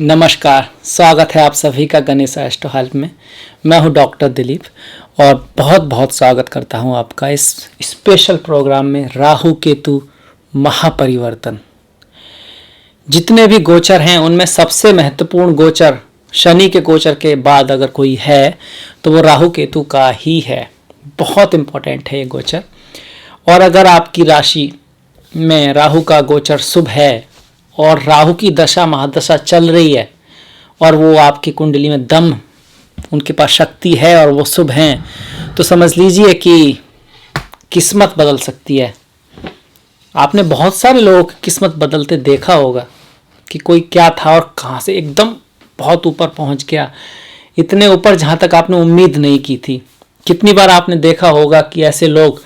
नमस्कार, स्वागत है आप सभी का गणेश एस्ट्रो हेल्प में। मैं हूं डॉक्टर दिलीप और बहुत बहुत स्वागत करता हूं आपका इस स्पेशल प्रोग्राम में राहु केतु महापरिवर्तन। जितने भी गोचर हैं उनमें सबसे महत्वपूर्ण गोचर शनि के गोचर के बाद अगर कोई है तो वो राहु केतु का ही है। बहुत इम्पोर्टेंट है ये गोचर। और अगर आपकी राशि में राहु का गोचर शुभ है और राहु की दशा महादशा चल रही है और वो आपकी कुंडली में दम, उनके पास शक्ति है और वो शुभ हैं, तो समझ लीजिए कि किस्मत बदल सकती है। आपने बहुत सारे लोगों की किस्मत बदलते देखा होगा कि कोई क्या था और कहाँ से एकदम बहुत ऊपर पहुँच गया, इतने ऊपर जहाँ तक आपने उम्मीद नहीं की थी। कितनी बार आपने देखा होगा कि ऐसे लोग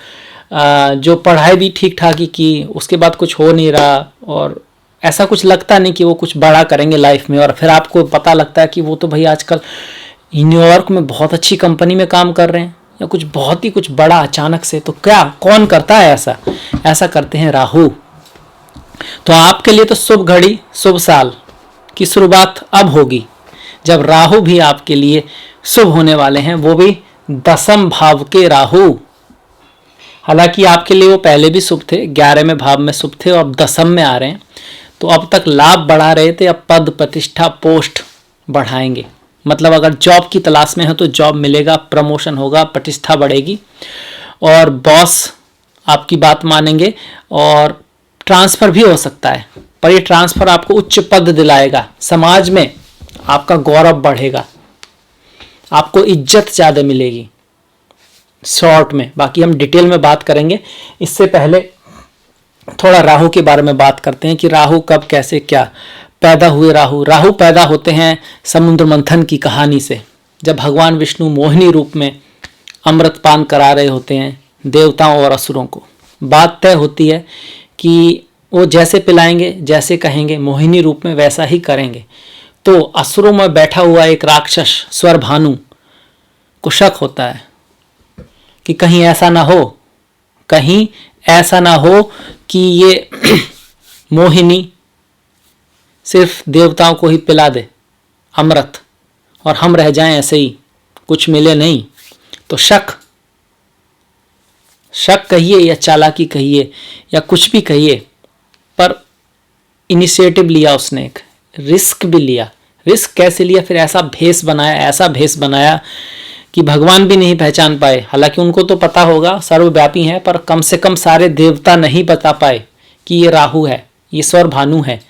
जो पढ़ाई भी ठीक ठाक ही की, उसके बाद कुछ हो नहीं रहा और ऐसा कुछ लगता नहीं कि वो कुछ बड़ा करेंगे लाइफ में, और फिर आपको पता लगता है कि वो तो भाई आजकल न्यूयॉर्क में बहुत अच्छी कंपनी में काम कर रहे हैं या कुछ बहुत ही कुछ बड़ा अचानक से। तो क्या कौन करता है ऐसा? ऐसा करते हैं राहु। तो आपके लिए तो शुभ घड़ी शुभ साल की शुरुआत अब होगी जब राहु भी आपके लिए शुभ होने वाले हैं, वो भी 10वें भाव के राहु। हालांकि आपके लिए वो पहले भी शुभ थे, 11वें भाव में शुभ थे और अब 10वें में आ रहे हैं। तो अब तक लाभ बढ़ा रहे थे, अब पद प्रतिष्ठा पोस्ट बढ़ाएंगे। मतलब अगर जॉब की तलाश में हो तो जॉब मिलेगा, प्रमोशन होगा, प्रतिष्ठा बढ़ेगी और बॉस आपकी बात मानेंगे और ट्रांसफ़र भी हो सकता है। पर ये ट्रांसफ़र आपको उच्च पद दिलाएगा, समाज में आपका गौरव बढ़ेगा, आपको इज्जत ज़्यादा मिलेगी शॉर्ट में। बाकी हम डिटेल में बात करेंगे। इससे पहले थोड़ा राहु के बारे में बात करते हैं कि राहु कब कैसे क्या पैदा हुए। राहु पैदा होते हैं समुद्र मंथन की कहानी से, जब भगवान विष्णु मोहिनी रूप में अमृतपान करा रहे होते हैं देवताओं और असुरों को। बात तय होती है कि वो जैसे पिलाएंगे, जैसे कहेंगे, मोहिनी रूप में वैसा ही करेंगे। तो असुरों में बैठा हुआ एक राक्षस स्वर भानु को शक होता है कि कहीं ऐसा ना हो कि ये मोहिनी सिर्फ देवताओं को ही पिला दे अमृत और हम रह जाएं ऐसे ही, कुछ मिले नहीं। तो शक कहिए या चालाकी कहिए या कुछ भी कहिए, पर इनिशिएटिव लिया उसने, एक रिस्क भी लिया। रिस्क कैसे लिया? फिर ऐसा भेष बनाया कि भगवान भी नहीं पहचान पाए। हालांकि उनको तो पता होगा, सर्वव्यापी है, पर कम से कम सारे देवता नहीं बता पाए कि ये राहु है, ये स्वर भानु है।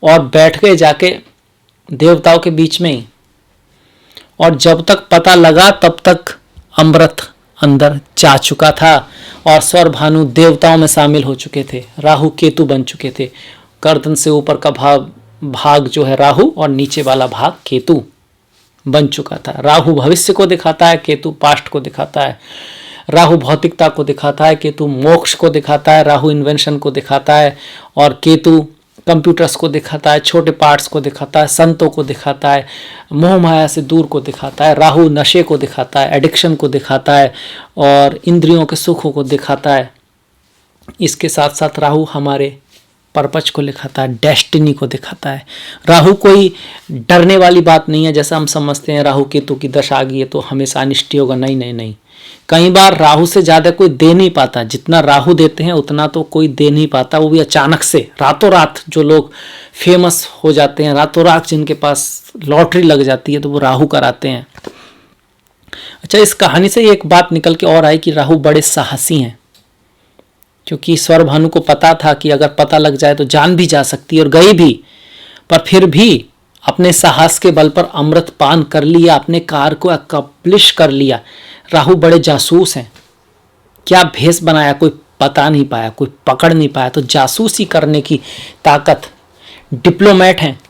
और बैठ गए जाके देवताओं के बीच में ही, और जब तक पता लगा तब तक अमृत अंदर जा चुका था और स्वर भानु देवताओं में शामिल हो चुके थे, राहु केतु बन चुके थे। गर्दन से ऊपर का भाग जो है राहु और नीचे वाला भाग केतु बन चुका था। राहु भविष्य को दिखाता है, केतु पास्ट को दिखाता है। राहु भौतिकता को दिखाता है, केतु मोक्ष को दिखाता है। राहु इन्वेंशन को दिखाता है और केतु कंप्यूटर्स को दिखाता है, छोटे पार्ट्स को दिखाता है, संतों को दिखाता है, मोह माया से दूर को दिखाता है। राहु नशे को दिखाता है, एडिक्शन को दिखाता है और इंद्रियों के सुखों को दिखाता है। इसके साथ साथ राहु हमारे पर्पज को दिखाता है, डेस्टिनी को दिखाता है। राहु कोई डरने वाली बात नहीं है जैसा हम समझते हैं। राहु केतु की दशा आ गई है तो हमेशा अनिष्ट होगा, नहीं। कई बार राहु से ज़्यादा कोई दे नहीं पाता, जितना राहु देते हैं उतना तो कोई दे नहीं पाता, वो भी अचानक से रातों रात। जो लोग फेमस हो जाते हैं रातों रात, जिनके पास लॉटरी लग जाती है, तो वो राहु कराते हैं। अच्छा, इस कहानी से एक बात निकल के और आई कि राहु बड़े साहसी हैं, क्योंकि स्वर भानु को पता था कि अगर पता लग जाए तो जान भी जा सकती है, और गई भी, पर फिर भी अपने साहस के बल पर अमृत पान कर लिया, अपने कार्य को अकम्प्लिश कर लिया। राहु बड़े जासूस हैं। क्या भेष बनाया कोई पता नहीं पाया, कोई पकड़ नहीं पाया। तो जासूसी करने की ताकत, डिप्लोमेट हैं।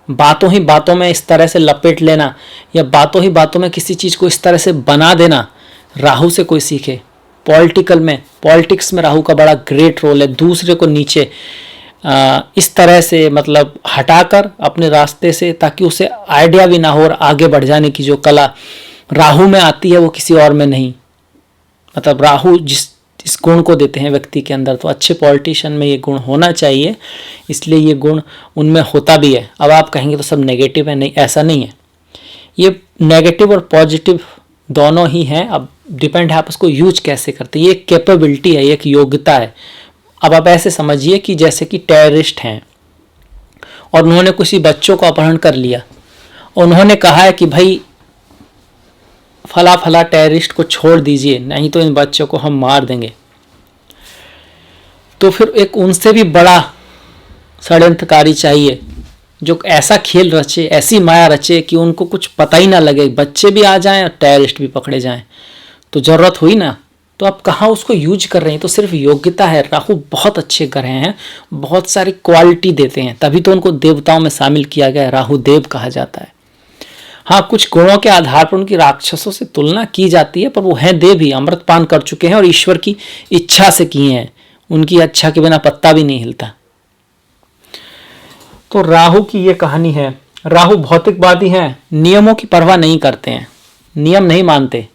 बातों ही बातों में इस तरह से लपेट लेना या बातों ही बातों में किसी चीज़ को इस तरह से बना देना, राहु से कोई सीखे। पॉलिटिक्स में राहु का बड़ा ग्रेट रोल है। दूसरे को नीचे इस तरह से मतलब हटाकर अपने रास्ते से, ताकि उसे आइडिया भी ना हो, और आगे बढ़ जाने की जो कला राहु में आती है वो किसी और में नहीं। मतलब राहु इस गुण को देते हैं व्यक्ति के अंदर। तो अच्छे पॉलिटिशियन में ये गुण होना चाहिए, इसलिए ये गुण उनमें होता भी है। अब आप कहेंगे तो सब नेगेटिव है, नहीं, ऐसा नहीं है। ये नेगेटिव और पॉजिटिव दोनों ही हैं। अब डिपेंड है आप उसको यूज कैसे करते हैं। ये एक कैपेबिलिटी है, एक योग्यता है। अब आप ऐसे समझिए कि जैसे कि टेररिस्ट हैं और उन्होंने किसी बच्चों को अपहरण कर लिया, उन्होंने कहा है कि भाई फला फला टेररिस्ट को छोड़ दीजिए, नहीं तो इन बच्चों को हम मार देंगे। तो फिर एक उनसे भी बड़ा षड्यंत्रकारी चाहिए जो ऐसा खेल रचे, ऐसी माया रचे कि उनको कुछ पता ही ना लगे, बच्चे भी आ जाएं और टेररिस्ट भी पकड़े जाएं। तो जरूरत हुई ना, तो आप कहाँ उसको यूज कर रहे हैं। तो सिर्फ योग्यता है। राहु बहुत अच्छे ग्रह हैं, बहुत सारी क्वालिटी देते हैं, तभी तो उनको देवताओं में शामिल किया गया है, राहु देव कहा जाता है। हाँ, कुछ गुणों के आधार पर उनकी राक्षसों से तुलना की जाती है, पर वो हैं देव ही, अमृतपान कर चुके हैं और ईश्वर की इच्छा से किए हैं। उनकी इच्छा के बिना पत्ता भी नहीं हिलता। तो राहु की ये कहानी है। राहु भौतिकवादी हैं, नियमों की परवाह नहीं करते हैं, नियम नहीं मानते,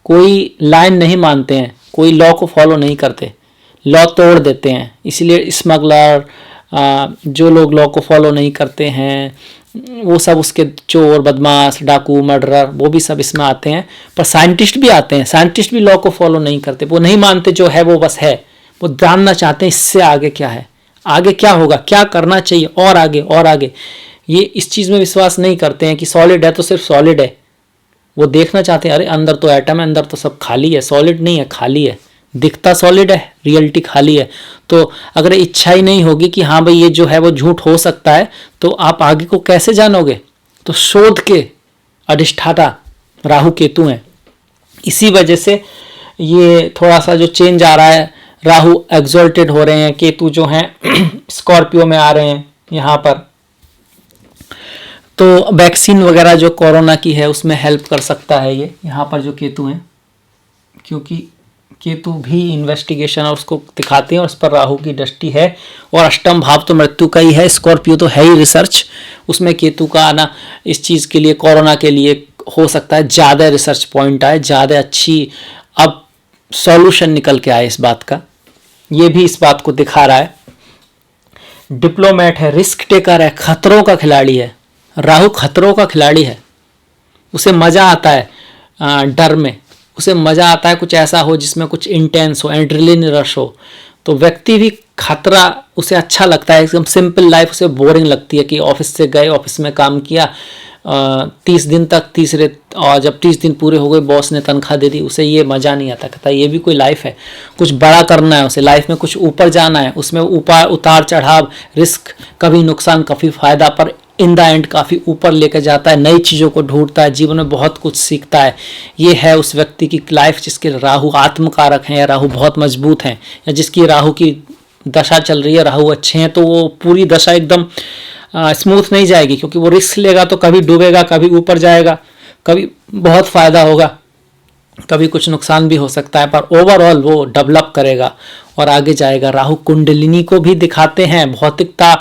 कोई लाइन नहीं मानते हैं, कोई लॉ को फॉलो नहीं करते, लॉ तोड़ देते हैं। इसलिए स्मगलर, जो लोग लॉ को फॉलो नहीं करते हैं, वो सब उसके चोर, बदमाश, डाकू, मर्डरर, वो भी सब इसमें आते हैं। पर साइंटिस्ट भी आते हैं, साइंटिस्ट भी लॉ को फॉलो नहीं करते, वो नहीं मानते जो है वो बस है, वो जानना चाहते हैं इससे आगे क्या है, आगे क्या होगा, क्या करना चाहिए, और आगे और आगे। ये इस चीज़ में विश्वास नहीं करते हैं कि सॉलिड है तो सिर्फ सॉलिड है। वो देखना चाहते हैं, अरे अंदर तो एटम है, अंदर तो सब खाली है, सॉलिड नहीं है, खाली है, दिखता सॉलिड है, रियलिटी खाली है। तो अगर इच्छा ही नहीं होगी कि हाँ भाई ये जो है वो झूठ हो सकता है, तो आप आगे को कैसे जानोगे। तो शोध के अधिष्ठाता राहु केतु हैं। इसी वजह से ये थोड़ा सा जो चेंज आ रहा है, राहु एग्जॉल्टेड हो रहे हैं, केतु जो हैं स्कॉर्पियो में आ रहे हैं यहाँ पर। तो वैक्सीन वगैरह जो कोरोना की है उसमें हेल्प कर सकता है ये यहाँ पर जो केतु हैं, क्योंकि केतु भी इन्वेस्टिगेशन और उसको दिखाते हैं और उस पर राहु की दृष्टि है। और अष्टम भाव तो मृत्यु का ही है, स्कॉर्पियो तो है ही रिसर्च, उसमें केतु का आना इस चीज़ के लिए, कोरोना के लिए हो सकता है ज़्यादा रिसर्च पॉइंट आए, ज़्यादा अच्छी अब सॉल्यूशन निकल के आए इस बात का। ये भी इस बात को दिखा रहा है। डिप्लोमेट है, रिस्क टेकर है, खतरों का खिलाड़ी है। राहु खतरों का खिलाड़ी है, उसे मज़ा आता है डर में, उसे मज़ा आता है कुछ ऐसा हो जिसमें कुछ इंटेंस हो, एड्रेनलिन रश हो। तो व्यक्ति भी खतरा उसे अच्छा लगता है, एकदम सिंपल लाइफ उसे बोरिंग लगती है कि ऑफिस से गए, ऑफिस में काम किया 30 दिन तक, और जब 30 दिन पूरे हो गए बॉस ने तनख्वाह दे दी, उसे ये मज़ा नहीं आता। कहता ये भी कोई लाइफ है, कुछ बड़ा करना है उसे, लाइफ में कुछ ऊपर जाना है, उसमें ऊपर उतार चढ़ाव, रिस्क, कभी नुकसान कभी फ़ायदा, पर इन द एंड काफ़ी ऊपर लेकर जाता है, नई चीज़ों को ढूंढता है, जीवन में बहुत कुछ सीखता है। ये है उस व्यक्ति की लाइफ जिसके राहु आत्मकारक हैं, या राहु बहुत मजबूत हैं, या जिसकी राहु की दशा चल रही है, राहु अच्छे हैं, तो वो पूरी दशा एकदम स्मूथ नहीं जाएगी, क्योंकि वो रिस्क लेगा तो कभी डूबेगा, कभी ऊपर जाएगा, कभी बहुत फ़ायदा होगा, कभी कुछ नुकसान भी हो सकता है, पर ओवरऑल वो डेवलप करेगा और आगे जाएगा। राहु कुंडलिनी को भी दिखाते हैं, भौतिकता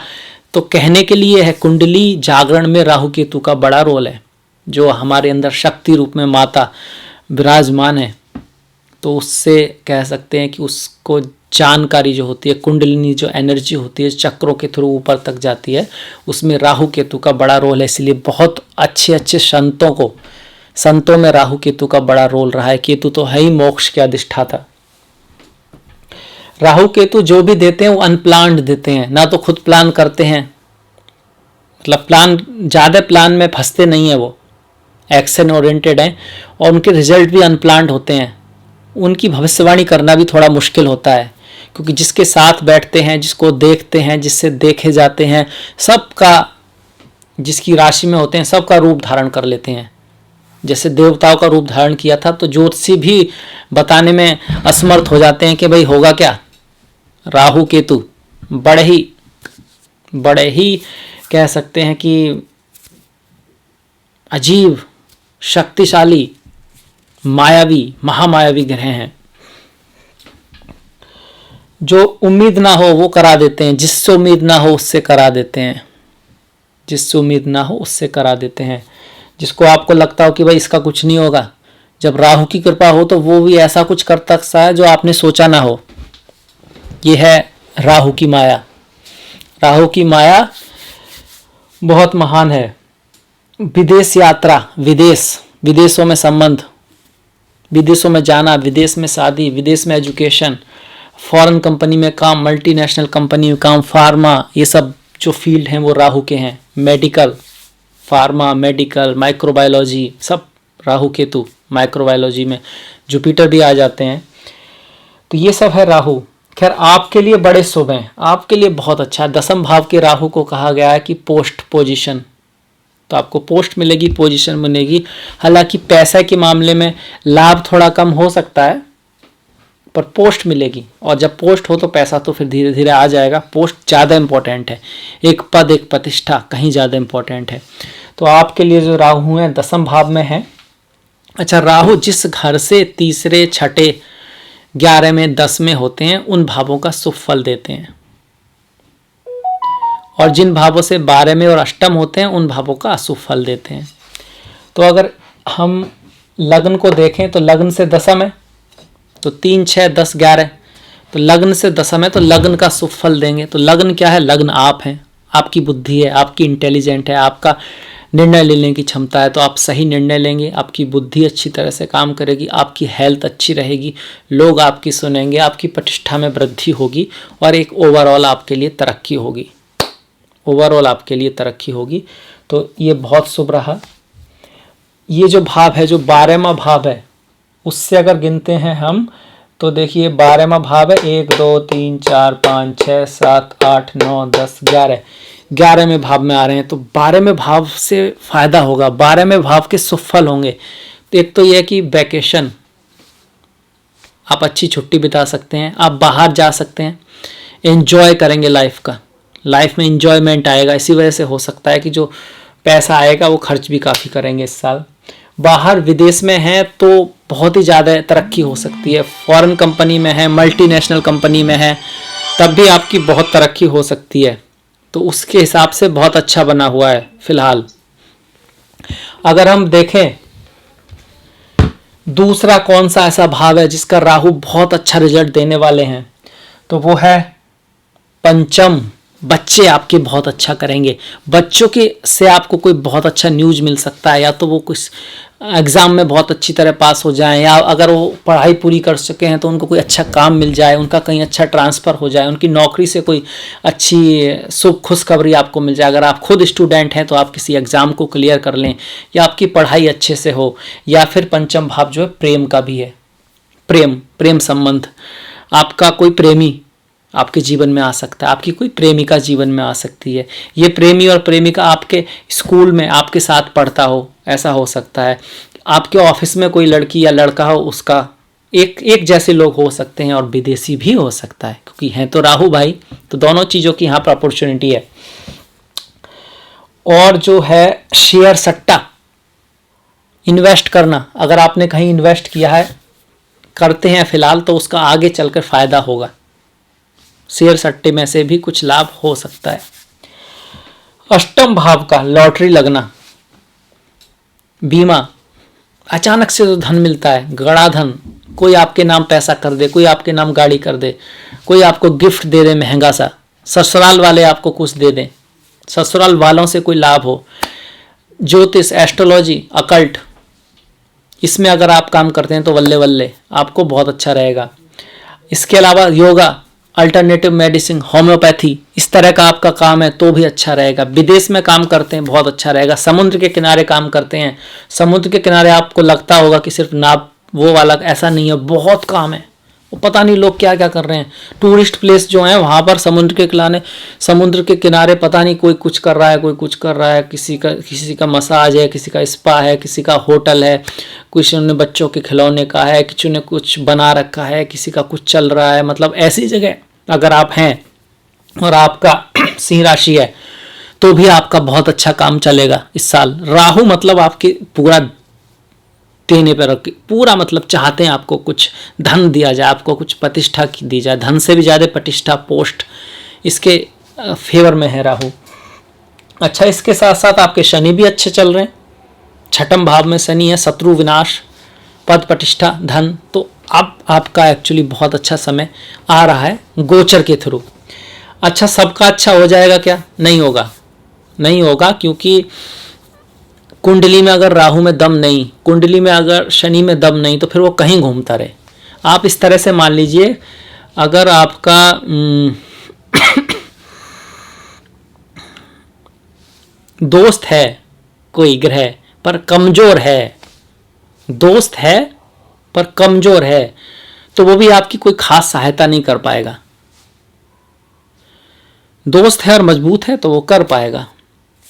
तो कहने के लिए है, कुंडली जागरण में राहु केतु का बड़ा रोल है, जो हमारे अंदर शक्ति रूप में माता विराजमान है। तो उससे कह सकते हैं कि उसको जानकारी जो होती है, कुंडलिनी जो एनर्जी होती है चक्रों के थ्रू ऊपर तक जाती है, उसमें राहु केतु का बड़ा रोल है। इसलिए बहुत अच्छे अच्छे संतों में राहु केतु का बड़ा रोल रहा है। केतु तो है ही मोक्ष के अधिष्ठाता। राहु केतु जो भी देते हैं वो अनप्लान्ड देते हैं, ना तो खुद प्लान करते हैं, मतलब ज़्यादा प्लान में फंसते नहीं है, वो एक्शन ओरिएंटेड हैं, और उनके रिजल्ट भी अनप्लान्ड होते हैं। उनकी भविष्यवाणी करना भी थोड़ा मुश्किल होता है, क्योंकि जिसके साथ बैठते हैं, जिसको देखते हैं, जिससे देखे जाते हैं, सबका, जिसकी राशि में होते हैं, सबका रूप धारण कर लेते हैं। जैसे देवताओं का रूप धारण किया था, तो ज्योतिषी भी बताने में असमर्थ हो जाते हैं कि भाई होगा क्या। राहु केतु बड़े ही कह सकते हैं कि अजीब, शक्तिशाली, मायावी, महामायावी ग्रह हैं। जो उम्मीद ना हो वो करा देते हैं, जिससे उम्मीद ना हो उससे करा देते हैं, जिससे उम्मीद ना हो उससे करा देते हैं। जिसको आपको लगता हो कि भाई इसका कुछ नहीं होगा, जब राहु की कृपा हो तो वो भी ऐसा कुछ कर सकता है जो आपने सोचा ना हो। ये है राहु की माया। राहु की माया बहुत महान है। विदेश यात्रा, विदेशों में संबंध, विदेशों में जाना, विदेश में शादी, विदेश में एजुकेशन, फॉरेन कंपनी में काम, मल्टीनेशनल कंपनी में काम, फार्मा, ये सब जो फील्ड हैं वो राहु के हैं। मेडिकल, फार्मा, मेडिकल, माइक्रोबायोलॉजी, सब राहु केतु। माइक्रोबायोलॉजी में जुपिटर भी आ जाते हैं। तो ये सब है राहु। खैर आपके लिए बड़े शुभ हैं, आपके लिए बहुत अच्छा है। 10वें भाव के राहु को कहा गया है कि पोस्ट पोजीशन, तो आपको पोस्ट मिलेगी, पोजीशन मिलेगी। हालांकि पैसे के मामले में लाभ थोड़ा कम हो सकता है, पर पोस्ट मिलेगी। और जब पोस्ट हो तो पैसा तो फिर धीरे धीरे आ जाएगा। पोस्ट ज़्यादा इंपॉर्टेंट है, एक पद एक प्रतिष्ठा कहीं ज़्यादा इंपॉर्टेंट है। तो आपके लिए जो राहु है 10वें भाव में है। अच्छा, राहु जिस घर से तीसरे, छठे, 11 में, 10 में होते हैं उन भावों का शुभ फल देते हैं, और जिन भावों से 12 में और अष्टम होते हैं उन भावों का अशुभ फल देते हैं। तो अगर हम लग्न को देखें तो लग्न से दशम है, तो 3, 6, 10, 11, तो लग्न से दशम है तो लग्न का शुभ फल देंगे। तो लग्न क्या है? लग्न आप हैं, आपकी बुद्धि है, आपकी इंटेलिजेंट है, आपका निर्णय लेने की क्षमता है, तो आप सही निर्णय लेंगे, आपकी बुद्धि अच्छी तरह से काम करेगी, आपकी हेल्थ अच्छी रहेगी, लोग आपकी सुनेंगे, आपकी प्रतिष्ठा में वृद्धि होगी, और एक ओवरऑल आपके लिए तरक्की होगी। ओवरऑल आपके लिए तरक्की होगी। तो ये बहुत शुभ रहा। ये जो भाव है, जो 12वां भाव है, उससे अगर गिनते हैं हम तो देखिए 12वां भाव है 1, 2, 3, 4, 5, 6, 7, 8, 9, 10, 11, 11वें भाव में आ रहे हैं। तो 12वें भाव से फायदा होगा, 12वें भाव के शुभ फल होंगे। तो एक तो यह कि वैकेशन, आप अच्छी छुट्टी बिता सकते हैं, आप बाहर जा सकते हैं, एंजॉय करेंगे लाइफ का, लाइफ में इंजॉयमेंट आएगा। इसी वजह से हो सकता है कि जो पैसा आएगा वो खर्च भी काफ़ी करेंगे इस साल। बाहर विदेश में हैं तो बहुत ही ज़्यादा तरक्की हो सकती है। फॉरेन कंपनी में है, मल्टीनेशनल कंपनी में है, तब भी आपकी बहुत तरक्की हो सकती है। तो उसके हिसाब से बहुत अच्छा बना हुआ है फिलहाल। अगर हम देखें दूसरा कौन सा ऐसा भाव है जिसका राहु बहुत अच्छा रिजल्ट देने वाले हैं, तो वो है पंचम। बच्चे आपके बहुत अच्छा करेंगे, बच्चों के से आपको कोई बहुत अच्छा न्यूज़ मिल सकता है, या तो वो कुछ एग्ज़ाम में बहुत अच्छी तरह पास हो जाएं, या अगर वो पढ़ाई पूरी कर सके हैं तो उनको कोई अच्छा काम मिल जाए, उनका कहीं अच्छा ट्रांसफ़र हो जाए, उनकी नौकरी से कोई अच्छी शुभ खुशखबरी आपको मिल जाए। अगर आप खुद स्टूडेंट हैं तो आप किसी एग्ज़ाम को क्लियर कर लें, या आपकी पढ़ाई अच्छे से हो। या फिर पंचम भाव जो है प्रेम का भी है, प्रेम संबंध, आपका कोई प्रेमी आपके जीवन में आ सकता है, आपकी कोई प्रेमिका जीवन में आ सकती है। ये प्रेमी और प्रेमिका आपके स्कूल में आपके साथ पढ़ता हो, ऐसा हो सकता है। आपके ऑफिस में कोई लड़की या लड़का हो, उसका एक जैसे लोग हो सकते हैं, और विदेशी भी हो सकता है, क्योंकि हैं तो राहु भाई, तो दोनों चीज़ों की यहाँ पर अपॉर्चुनिटी है। और जो है शेयर सट्टा, इन्वेस्ट करना, अगर आपने कहीं इन्वेस्ट किया है, करते हैं फिलहाल, तो उसका आगे चलकर फ़ायदा होगा। शेयर सट्टे में से भी कुछ लाभ हो सकता है। अष्टम भाव का लॉटरी लगना, बीमा, अचानक से जो धन मिलता है, गड़ा धन, कोई आपके नाम पैसा कर दे, कोई आपके नाम गाड़ी कर दे, कोई आपको गिफ्ट दे दे महंगा सा, ससुराल वाले आपको कुछ दे दें, ससुराल वालों से कोई लाभ हो। ज्योतिष, एस्ट्रोलॉजी, अकल्ट, इसमें अगर आप काम करते हैं तो वल्ले वल्ले आपको बहुत अच्छा रहेगा। इसके अलावा योगा, अल्टरनेटिव मेडिसिन, होम्योपैथी, इस तरह का आपका काम है तो भी अच्छा रहेगा। विदेश में काम करते हैं बहुत अच्छा रहेगा। समुद्र के किनारे काम करते हैं, समुद्र के किनारे आपको लगता होगा कि सिर्फ नाव वो वाला, ऐसा नहीं है, बहुत काम है, वो पता नहीं लोग क्या क्या कर रहे हैं। टूरिस्ट प्लेस जो है वहाँ पर समुद्र के किनारे पता नहीं कोई कुछ कर रहा है, कोई कुछ कर रहा है, किसी का मसाज है, किसी का स्पा है, किसी का होटल है, किसी ने बच्चों के खिलौने का है, किसी ने कुछ बना रखा है, किसी का कुछ चल रहा है। मतलब ऐसी जगह अगर आप हैं और आपका सिंह राशि है तो भी आपका बहुत अच्छा काम चलेगा इस साल। राहु मतलब आपके पूरा देने पर रख, पूरा मतलब चाहते हैं आपको कुछ धन दिया जाए, आपको कुछ प्रतिष्ठा दी जाए, धन से भी ज़्यादा प्रतिष्ठा, पोस्ट, इसके फेवर में है राहु। अच्छा, इसके साथ साथ आपके शनि भी अच्छे चल रहे हैं। छठम भाव में शनि है, शत्रु विनाश, पद प्रतिष्ठा धन, तो अब आपका एक्चुअली बहुत अच्छा समय आ रहा है गोचर के थ्रू। अच्छा, सबका अच्छा हो जाएगा क्या? नहीं होगा, नहीं होगा, क्योंकि कुंडली में अगर राहु में दम नहीं, कुंडली में अगर शनि में दम नहीं, तो फिर वो कहीं घूमता रहे। आप इस तरह से मान लीजिए, अगर आपका दोस्त है कोई ग्रह पर कमजोर है, दोस्त है पर कमजोर है, तो वो भी आपकी कोई खास सहायता नहीं कर पाएगा। दोस्त है और मजबूत है तो वो कर पाएगा,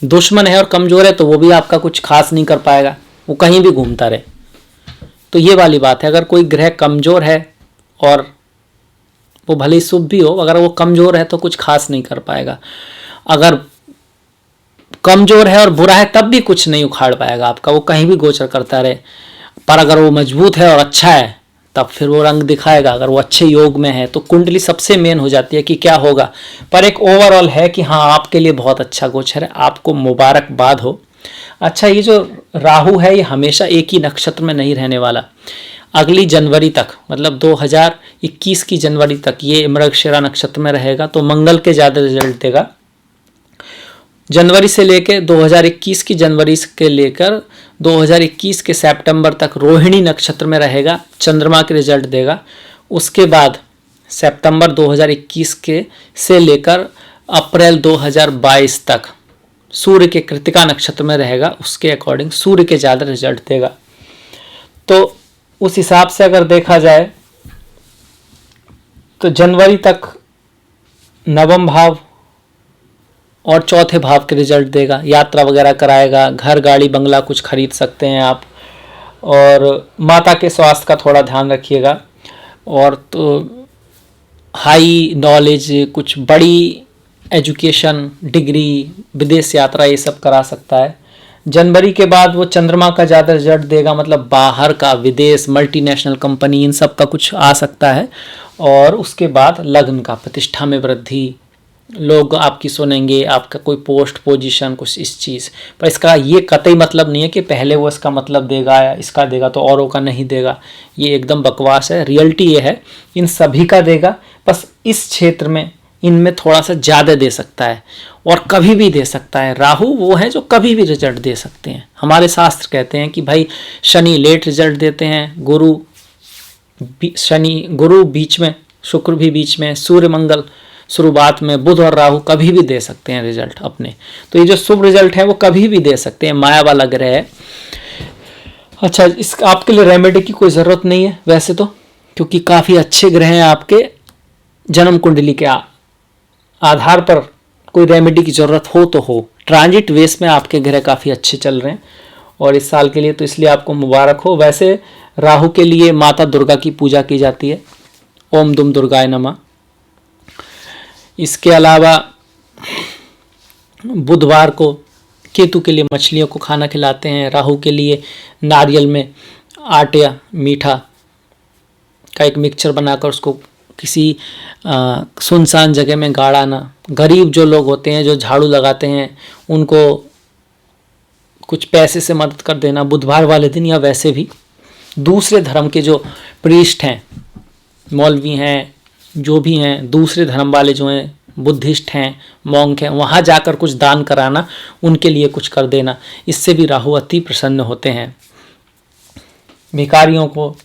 दुश्मन है और कमजोर है तो वो भी आपका कुछ खास नहीं कर पाएगा, वो कहीं भी घूमता रहे। तो ये वाली बात है, अगर कोई ग्रह कमजोर है और वो भले ही शुभ भी हो, अगर वो कमजोर है तो कुछ खास नहीं कर पाएगा। अगर कमजोर है और बुरा है तब भी कुछ नहीं उखाड़ पाएगा आपका, वो कहीं भी गोचर करता रहे। पर अगर वो मजबूत है और अच्छा है तब फिर वो रंग दिखाएगा, अगर वो अच्छे योग में है तो। कुंडली सबसे मेन हो जाती है कि क्या होगा, पर एक ओवरऑल है कि हाँ आपके लिए बहुत अच्छा गोचर है, आपको मुबारकबाद हो। अच्छा, ये जो राहु है ये हमेशा एक ही नक्षत्र में नहीं रहने वाला, अगली जनवरी तक, मतलब 2021 की जनवरी तक ये मृगशिरा नक्षत्र में रहेगा, तो मंगल के ज़्यादा रिजल्ट देगा। जनवरी से लेकर 2021 की जनवरी के लेकर 2021 के सितंबर तक रोहिणी नक्षत्र में रहेगा, चंद्रमा के रिजल्ट देगा। उसके बाद सितंबर 2021 के से लेकर अप्रैल 2022 तक सूर्य के कृतिका नक्षत्र में रहेगा, उसके अकॉर्डिंग सूर्य के ज़्यादा रिजल्ट देगा। तो उस हिसाब से अगर देखा जाए तो जनवरी तक नवम भाव और चौथे भाव के रिजल्ट देगा, यात्रा वगैरह कराएगा, घर गाड़ी बंगला कुछ खरीद सकते हैं आप। और माता के स्वास्थ्य का थोड़ा ध्यान रखिएगा। और तो हाई नॉलेज, कुछ बड़ी एजुकेशन, डिग्री, विदेश यात्रा, ये सब करा सकता है। जनवरी के बाद वो चंद्रमा का ज़्यादा रिजल्ट देगा, मतलब बाहर का, विदेश, मल्टीनेशनल कंपनी, इन सब का कुछ आ सकता है। और उसके बाद लग्न का, प्रतिष्ठा में वृद्धि, लोग आपकी सुनेंगे, आपका कोई पोस्ट पोजीशन, कुछ इस चीज़ पर। इसका ये कतई मतलब नहीं है कि पहले वो इसका मतलब देगा या इसका देगा तो औरों का नहीं देगा, ये एकदम बकवास है। रियलिटी ये है इन सभी का देगा, बस इस क्षेत्र में इनमें थोड़ा सा ज़्यादा दे सकता है और कभी भी दे सकता है। राहु वो है जो कभी भी रिजल्ट दे सकते हैं। हमारे शास्त्र कहते हैं कि भाई शनि लेट रिजल्ट देते हैं, गुरु बीच में, शुक्र भी बीच में, सूर्य मंगल शुरुआत में, बुध और राहु कभी भी दे सकते हैं रिजल्ट अपने। तो ये जो शुभ रिजल्ट है वो कभी भी दे सकते हैं, माया वाला ग्रह है। अच्छा, इस आपके लिए रेमेडी की कोई ज़रूरत नहीं है वैसे तो, क्योंकि काफ़ी अच्छे ग्रह हैं आपके जन्म कुंडली के आधार पर। कोई रेमेडी की ज़रूरत हो तो हो, ट्रांजिट वेस में आपके ग्रह काफ़ी अच्छे चल रहे हैं और इस साल के लिए तो इसलिए आपको मुबारक हो। वैसे राहु के लिए माता दुर्गा की पूजा की जाती है, ओम दुम दुर्गाय नमः। इसके अलावा बुधवार को केतु के लिए मछलियों को खाना खिलाते हैं, राहु के लिए नारियल में आटे या मीठा का एक मिक्सचर बनाकर उसको किसी सुनसान जगह में गाड़ाना। गरीब जो लोग होते हैं, जो झाड़ू लगाते हैं, उनको कुछ पैसे से मदद कर देना बुधवार वाले दिन। या वैसे भी दूसरे धर्म के जो प्रीस्ट हैं, मौलवी हैं, जो भी हैं, दूसरे धर्म वाले जो हैं, बुद्धिस्ट हैं, मॉन्क हैं, वहाँ जाकर कुछ दान कराना, उनके लिए कुछ कर देना, इससे भी राहु अति प्रसन्न होते हैं। भिखारियों को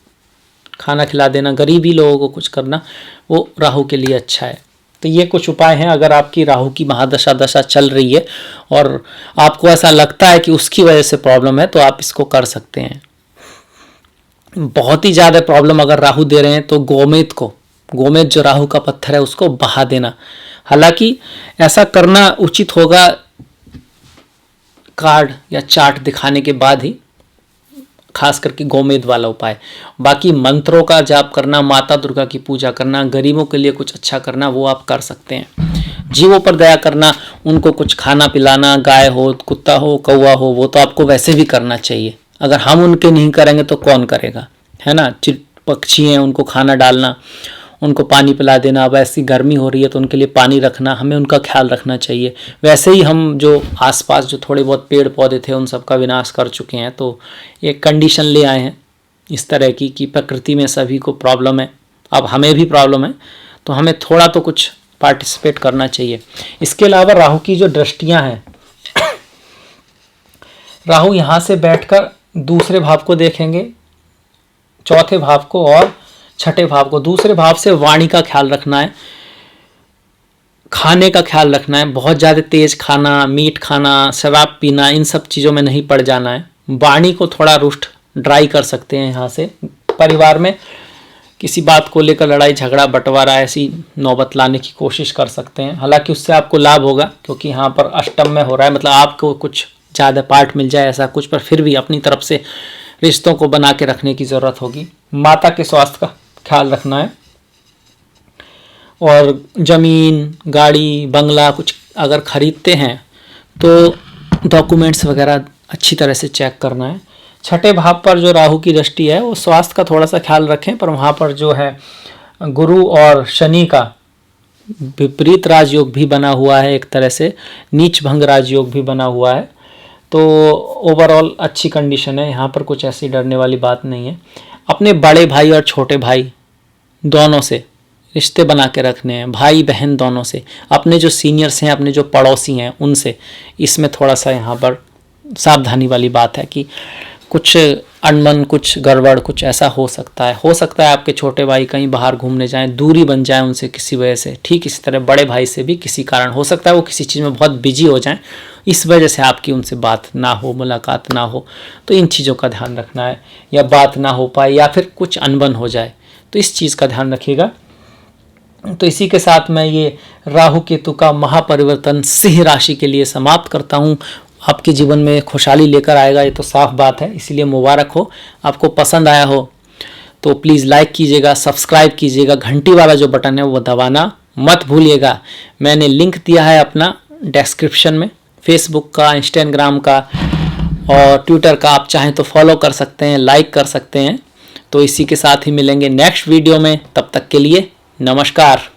खाना खिला देना, गरीबी लोगों को कुछ करना, वो राहु के लिए अच्छा है। तो ये कुछ उपाय हैं अगर आपकी राहु की महादशा दशा चल रही है और आपको ऐसा लगता है कि उसकी वजह से प्रॉब्लम है, तो आप इसको कर सकते हैं। बहुत ही ज़्यादा प्रॉब्लम अगर राहु दे रहे हैं तो गोमेद जो राहु का पत्थर है उसको बहा देना। हालांकि ऐसा करना उचित होगा कार्ड या चार्ट दिखाने के बाद ही, खास करके गोमेद वाला उपाय। बाकी मंत्रों का जाप करना, माता दुर्गा की पूजा करना, गरीबों के लिए कुछ अच्छा करना, वो आप कर सकते हैं। जीवों पर दया करना, उनको कुछ खाना पिलाना, गाय हो, कुत्ता हो, कौवा हो, वो तो आपको वैसे भी करना चाहिए। अगर हम उनके नहीं करेंगे तो कौन करेगा, है ना। पक्षी हैं, उनको खाना डालना, उनको पानी पिला देना। अब ऐसी गर्मी हो रही है तो उनके लिए पानी रखना, हमें उनका ख्याल रखना चाहिए। वैसे ही हम जो आसपास जो थोड़े बहुत पेड़ पौधे थे उन सब का विनाश कर चुके हैं, तो एक कंडीशन ले आए हैं इस तरह की प्रकृति में सभी को प्रॉब्लम है, अब हमें भी प्रॉब्लम है, तो हमें थोड़ा तो कुछ पार्टिसिपेट करना चाहिए। इसके अलावा राहु की जो दृष्टियां हैं, राहु यहाँ से बैठकर दूसरे भाव को देखेंगे, चौथे भाव को और छठे भाव को। दूसरे भाव से वाणी का ख्याल रखना है, खाने का ख्याल रखना है, बहुत ज़्यादा तेज खाना, मीठ खाना, शराब पीना, इन सब चीज़ों में नहीं पड़ जाना है। वाणी को थोड़ा रुष्ट ड्राई कर सकते हैं। यहाँ से परिवार में किसी बात को लेकर लड़ाई झगड़ा बंटवारा ऐसी नौबत लाने की कोशिश कर सकते हैं। हालांकि उससे आपको लाभ होगा, क्योंकि यहाँ पर अष्टम में हो रहा है, मतलब आपको कुछ ज़्यादा पार्ट मिल जाए ऐसा कुछ, पर फिर भी अपनी तरफ से रिश्तों को बना के रखने की ज़रूरत होगी। माता के स्वास्थ्य का ख्याल रखना है, और ज़मीन, गाड़ी, बंगला कुछ अगर ख़रीदते हैं तो डॉक्यूमेंट्स वगैरह अच्छी तरह से चेक करना है। छठे भाव पर जो राहु की दृष्टि है वो स्वास्थ्य का थोड़ा सा ख्याल रखें, पर वहाँ पर जो है गुरु और शनि का विपरीत राजयोग भी बना हुआ है, एक तरह से नीच भंग राजयोग भी बना हुआ है, तो ओवरऑल अच्छी कंडीशन है। यहाँ पर कुछ ऐसी डरने वाली बात नहीं है। अपने बड़े भाई और छोटे भाई दोनों से रिश्ते बना के रखने हैं, भाई बहन दोनों से, अपने जो सीनियर्स हैं, अपने जो पड़ोसी हैं उनसे, इसमें थोड़ा सा यहाँ पर सावधानी वाली बात है कि कुछ अनबन, कुछ गड़बड़, कुछ ऐसा हो सकता है। हो सकता है आपके छोटे भाई कहीं बाहर घूमने जाएं, दूरी बन जाए उनसे किसी वजह से। ठीक इसी तरह बड़े भाई से भी किसी कारण हो सकता है वो किसी चीज़ में बहुत बिजी हो जाएं, इस वजह से आपकी उनसे बात ना हो, मुलाकात ना हो, तो इन चीज़ों का ध्यान रखना है। या बात ना हो पाए या फिर कुछ अनबन हो जाए, तो इस चीज़ का ध्यान रखिएगा। तो इसी के साथ मैं ये राहु केतु का महापरिवर्तन सिंह राशि के लिए समाप्त करता हूँ। आपके जीवन में खुशहाली लेकर आएगा, ये तो साफ बात है, इसलिए मुबारक हो। आपको पसंद आया हो तो प्लीज़ लाइक कीजिएगा, सब्सक्राइब कीजिएगा, घंटी वाला जो बटन है वो दबाना मत भूलिएगा। मैंने लिंक दिया है अपना डिस्क्रिप्शन में, फेसबुक का, इंस्टाग्राम का और ट्विटर का, आप चाहें तो फॉलो कर सकते हैं, लाइक कर सकते हैं। तो इसी के साथ ही मिलेंगे नेक्स्ट वीडियो में, तब तक के लिए नमस्कार।